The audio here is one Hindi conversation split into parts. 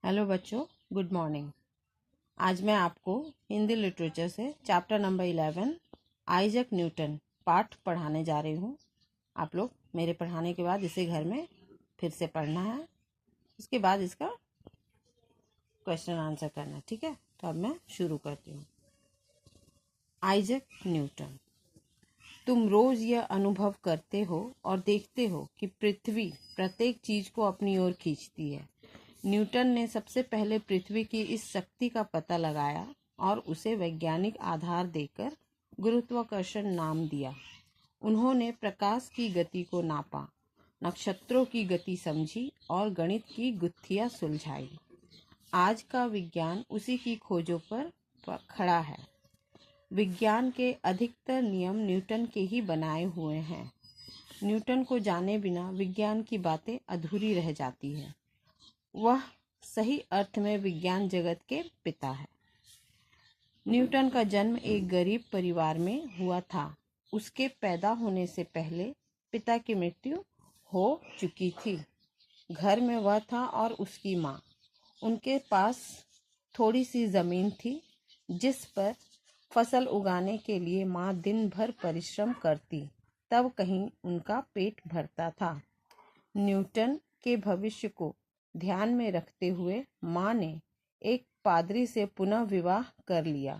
हेलो बच्चों, गुड मॉर्निंग। आज मैं आपको हिंदी लिटरेचर से चैप्टर नंबर 11 आइजैक न्यूटन पाठ पढ़ाने जा रही हूँ। आप लोग मेरे पढ़ाने के बाद इसे घर में फिर से पढ़ना है। उसके बाद इसका क्वेश्चन आंसर करना है, ठीक है। तो अब मैं शुरू करती हूँ। Isaac Newton. तुम रोज यह अनुभव करते हो और देखते हो कि पृथ्वी प्रत्येक चीज को अपनी ओर खींचती है। न्यूटन ने सबसे पहले पृथ्वी की इस शक्ति का पता लगाया और उसे वैज्ञानिक आधार देकर गुरुत्वाकर्षण नाम दिया। उन्होंने प्रकाश की गति को नापा, नक्षत्रों की गति समझी और गणित की गुत्थियां सुलझाई। आज का विज्ञान उसी की खोजों पर खड़ा है। विज्ञान के अधिकतर नियम न्यूटन के ही बनाए हुए हैं। न्यूटन को जाने बिना विज्ञान की बातें अधूरी रह जाती है। वह सही अर्थ में विज्ञान जगत के पिता है। न्यूटन का जन्म एक गरीब परिवार में हुआ था। उसके पैदा होने से पहले पिता की मृत्यु हो चुकी थी। घर में वह था और उसकी माँ। उनके पास थोड़ी सी जमीन थी जिस पर फसल उगाने के लिए माँ दिन भर परिश्रम करती, तब कहीं उनका पेट भरता था। न्यूटन के भविष्य को ध्यान में रखते हुए माँ ने एक पादरी से पुनः विवाह कर लिया।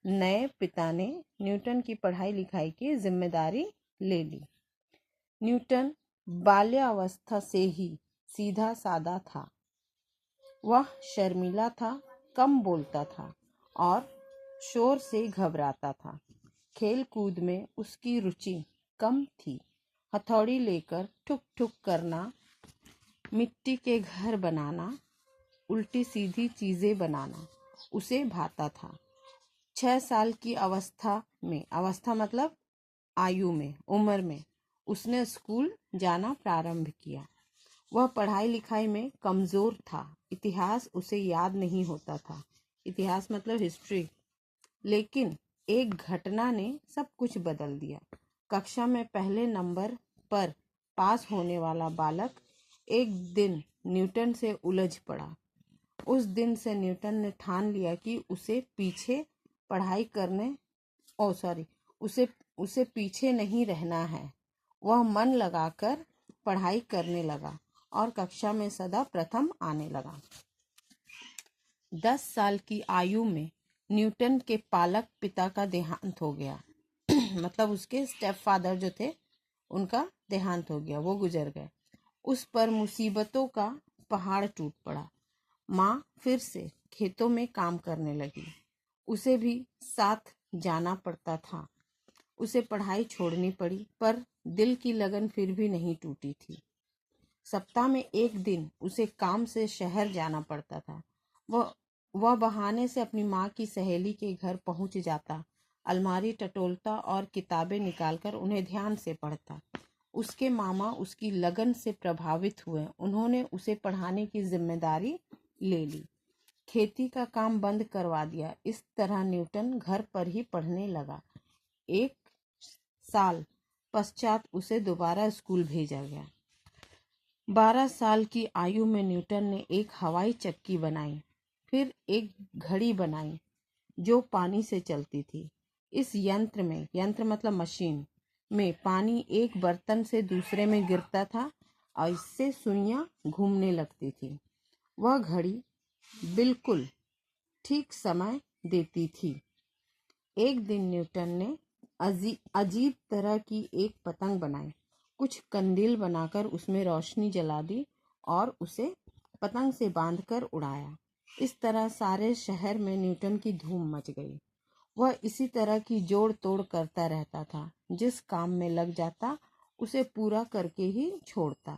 नए पिता ने न्यूटन की पढ़ाई लिखाई की जिम्मेदारी ले ली। न्यूटन बाल्यावस्था से ही सीधा सादा था। वह शर्मीला था, कम बोलता था और शोर से घबराता था। खेल कूद में उसकी रुचि कम थी। हथौड़ी लेकर ठुक ठुक करना, मिट्टी के घर बनाना, उल्टी सीधी चीजें बनाना उसे भाता था। 6 साल की अवस्था मतलब आयु में, उम्र में उसने स्कूल जाना प्रारंभ किया। वह पढ़ाई लिखाई में कमजोर था। इतिहास उसे याद नहीं होता था। इतिहास मतलब हिस्ट्री। लेकिन एक घटना ने सब कुछ बदल दिया। कक्षा में पहले नंबर पर पास होने वाला बालक एक दिन न्यूटन से उलझ पड़ा। उस दिन से न्यूटन ने ठान लिया कि उसे पीछे नहीं रहना है। वह मन लगाकर पढ़ाई करने लगा और कक्षा में सदा प्रथम आने लगा। 10 साल की आयु में न्यूटन के पालक पिता का देहांत हो गया। मतलब उसके स्टेप फादर जो थे उनका देहांत हो गया, वो गुजर गए। उस पर मुसीबतों का पहाड़ टूट पड़ा। माँ फिर से खेतों में काम करने लगी। उसे भी साथ जाना पड़ता था। उसे पढ़ाई छोड़नी पड़ी, पर दिल की लगन फिर भी नहीं टूटी थी। सप्ताह में एक दिन उसे काम से शहर जाना पड़ता था। वह बहाने से अपनी माँ की सहेली के घर पहुंच जाता, अलमारी टटोलता और किताबें निकालकर उन्हें ध्यान से पढ़ता। उसके मामा उसकी लगन से प्रभावित हुए। उन्होंने उसे पढ़ाने की जिम्मेदारी ले ली, खेती का काम बंद करवा दिया। इस तरह न्यूटन घर पर ही पढ़ने लगा। 1 साल पश्चात उसे दोबारा स्कूल भेजा गया। 12 साल की आयु में न्यूटन ने एक हवाई चक्की बनाई, फिर एक घड़ी बनाई जो पानी से चलती थी। इस यंत्र मतलब मशीन में पानी एक बर्तन से दूसरे में गिरता था और इससे सुइयां घूमने लगती थी। वह घड़ी बिल्कुल ठीक समय देती थी। एक दिन न्यूटन ने अजीब तरह की एक पतंग बनाई। कुछ कंदील बनाकर उसमें रोशनी जला दी और उसे पतंग से बांधकर उड़ाया। इस तरह सारे शहर में न्यूटन की धूम मच गई। वह इसी तरह की जोड़ तोड़ करता रहता था। जिस काम में लग जाता उसे पूरा करके ही छोड़ता।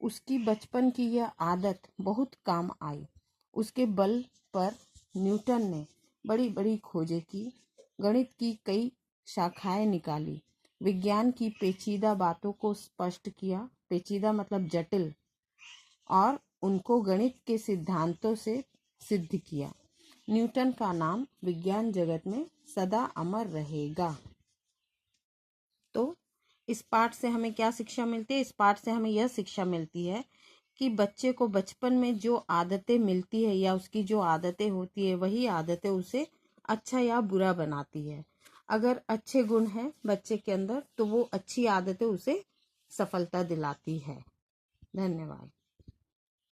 उसकी बचपन की यह आदत बहुत काम आई। उसके बल पर न्यूटन ने बड़ी बड़ी खोजें की, गणित की कई शाखाएं निकाली, विज्ञान की पेचीदा बातों को स्पष्ट किया, पेचीदा मतलब जटिल, और उनको गणित के सिद्धांतों से सिद्ध किया। न्यूटन का नाम विज्ञान जगत में सदा अमर रहेगा। तो इस पाठ से हमें क्या शिक्षा मिलती है? इस पाठ से हमें यह शिक्षा मिलती है कि बच्चे को बचपन में जो आदतें मिलती है या उसकी जो आदतें होती है वही आदतें उसे अच्छा या बुरा बनाती है। अगर अच्छे गुण हैं बच्चे के अंदर तो वो अच्छी आदतें उसे सफलता दिलाती है। धन्यवाद।